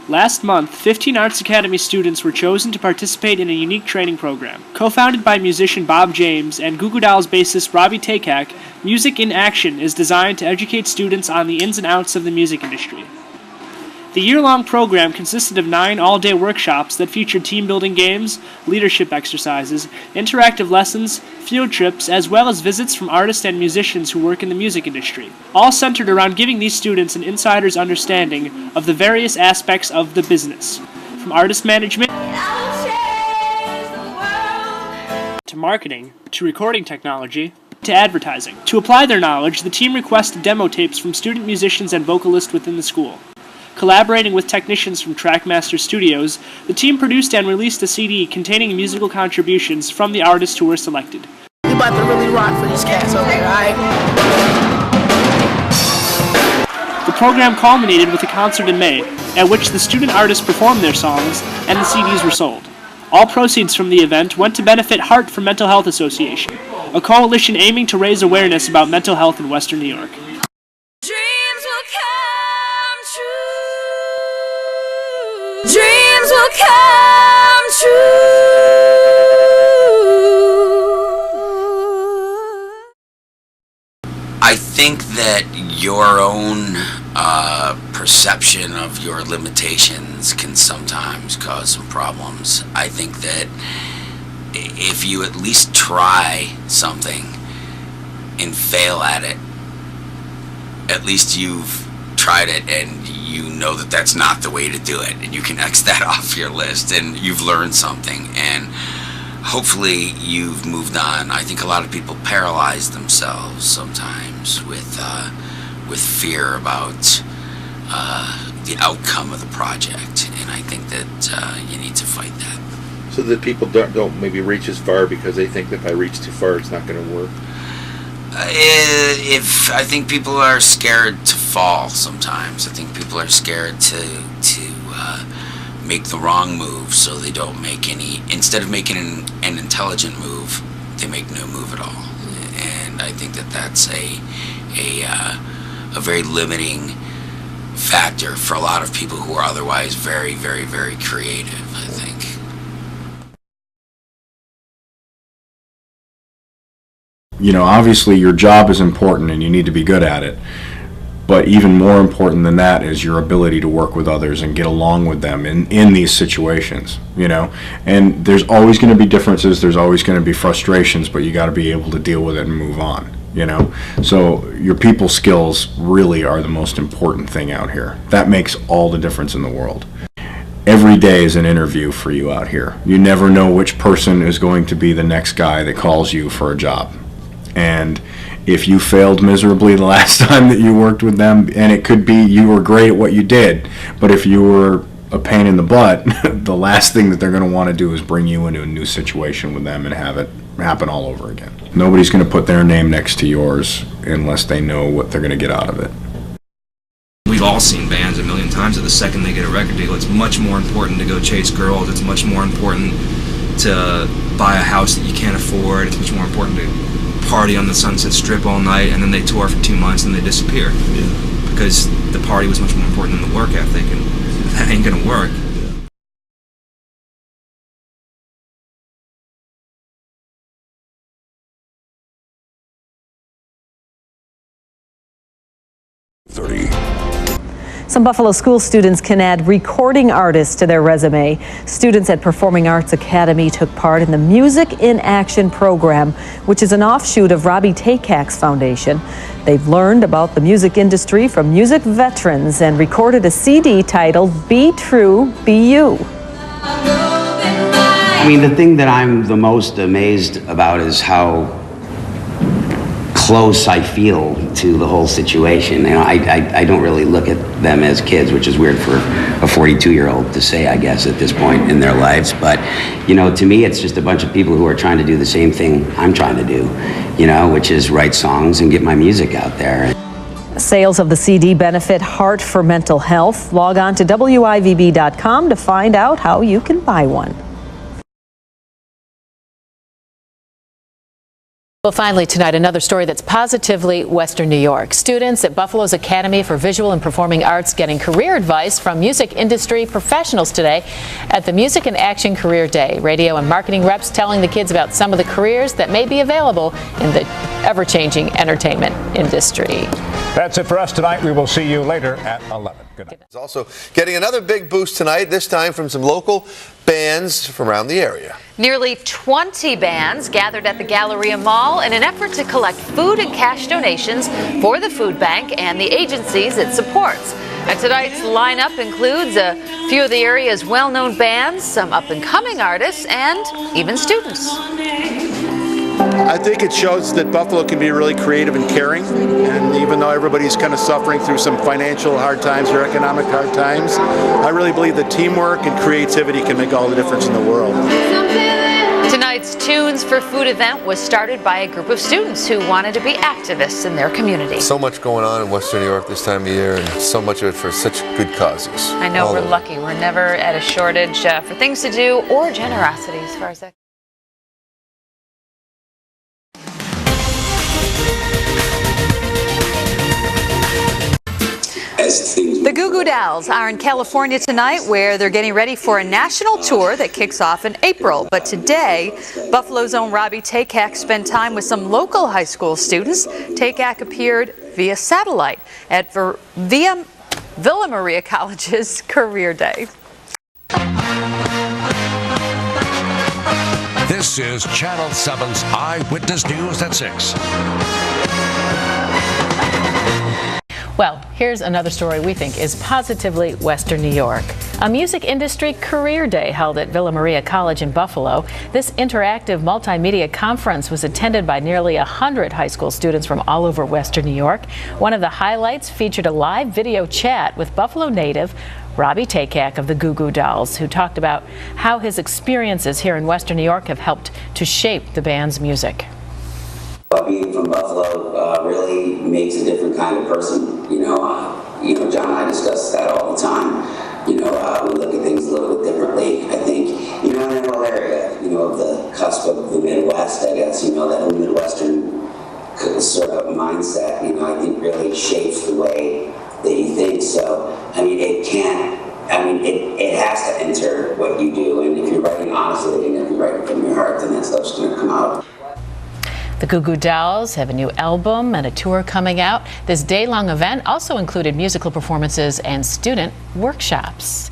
Last month, 15 Arts Academy students were chosen to participate in a unique training program. Co-founded by musician Bob James and GOO GOO Dolls bassist Robby Takac, Music in Action is designed to educate students on the ins and outs of the music industry. The year-long program consisted of 9 all-day workshops that featured team-building games, leadership exercises, interactive lessons, field trips, as well as visits from artists and musicians who work in the music industry, all centered around giving these students an insider's understanding of the various aspects of the business, from artist management to marketing to recording technology to advertising. To apply their knowledge, the team requested demo tapes from student musicians and vocalists within the school. Collaborating with technicians from Trackmaster Studios, the team produced and released a CD containing musical contributions from the artists who were selected. We about to really rock for these cats over there, alright? The program culminated with a concert in May, at which the student artists performed their songs and the CDs were sold. All proceeds from the event went to benefit Heart for Mental Health Association, a coalition aiming to raise awareness about mental health in Western New York. Dreams will come true. I think that your own perception of your limitations can sometimes cause some problems. I think that if you at least try something and fail at it, at least you've tried it and you know that that's not the way to do it, and you can X that off your list and you've learned something, and hopefully you've moved on. I think a lot of people paralyze themselves sometimes with fear about the outcome of the project, and I think that you need to fight that. So that people don't maybe reach as far because they think that if I reach too far it's not going to work? If I think people are scared to fall sometimes. I think people are scared to make the wrong move, so they don't make any. Instead of making an intelligent move, they make no move at all. And I think that that's a very limiting factor for a lot of people who are otherwise very, very, very creative, I think. You know, obviously your job is important and you need to be good at it, but even more important than that is your ability to work with others and get along with them in these situations, you know. And there's always going to be differences, there's always going to be frustrations, but you got to be able to deal with it and move on, you know. So your people skills really are the most important thing out here. That makes all the difference in the world. Every day is an interview for you out here. You never know which person is going to be the next guy that calls you for a job. And if you failed miserably the last time that you worked with them, and it could be you were great at what you did, but if you were a pain in the butt, the last thing that they're going to want to do is bring you into a new situation with them and have it happen all over again. Nobody's going to put their name next to yours unless they know what they're going to get out of it. We've all seen bands a million times that the second they get a record deal, it's much more important to go chase girls, it's much more important to buy a house that you can't afford, it's much more important to party on the Sunset Strip all night, and then they tour for 2 months and they disappear. Yeah. Because the party was much more important than the work ethic, and that ain't gonna work. Some Buffalo school students can add recording artists to their resume. Students at Performing Arts Academy took part in the Music in Action program, which is an offshoot of Robby Takac's foundation. They've learned about the music industry from music veterans and recorded a CD titled Be True, Be You. I mean, the thing that I'm the most amazed about is how close I feel to the whole situation. You know, I don't really look at them as kids, which is weird for a 42-year-old to say, I guess, at this point in their lives. But, you know, to me, it's just a bunch of people who are trying to do the same thing I'm trying to do, you know, which is write songs and get my music out there. Sales of the CD benefit Heart for Mental Health. Log on to WIVB.com to find out how you can buy one. Well, finally tonight, another story that's positively Western New York. Students at Buffalo's Academy for Visual and Performing Arts getting career advice from music industry professionals today at the Music in Action Career Day. Radio and marketing reps telling the kids about some of the careers that may be available in the ever-changing entertainment industry. That's it for us tonight. We will see you later at 11. Good night. It's also getting another big boost tonight, this time from some local bands from around the area. Nearly 20 bands gathered at the Galleria Mall in an effort to collect food and cash donations for the food bank and the agencies it supports. And tonight's lineup includes a few of the area's well-known bands, some up-and-coming artists, and even students. I think it shows that Buffalo can be really creative and caring, and even though everybody's kind of suffering through some financial hard times or economic hard times, I really believe that teamwork and creativity can make all the difference in the world. Tonight's Tunes for Food event was started by a group of students who wanted to be activists in their community. So much going on in Western New York this time of year, and so much of it for such good causes. I know, we're lucky. We're never at a shortage for things to do or generosity as far as that. The GOO GOO Dolls are in California tonight, where they're getting ready for a national tour that kicks off in April. But today, Buffalo's own Robby Takac spent time with some local high school students. Takac appeared via satellite at Villa Maria College's Career Day. This is Channel 7's Eyewitness News at 6. Well, here's another story we think is positively Western New York. A music industry career day held at Villa Maria College in Buffalo. This interactive multimedia conference was attended by nearly 100 high school students from all over Western New York. One of the highlights featured a live video chat with Buffalo native Robby Takac of the GOO GOO Dolls, who talked about how his experiences here in Western New York have helped to shape the band's music. Being from Buffalo really makes a different kind of person. John and I discuss that all the time. We look at things a little bit differently. I think, in that whole area, of the cusp of the Midwest, I guess, that whole Midwestern sort of mindset, I think really shapes the way that you think. So, it has to enter what you do. And if you're writing honestly and if you're writing from your heart, then that stuff's going to come out. The GOO GOO Dolls have a new album and a tour coming out. This day-long event also included musical performances and student workshops.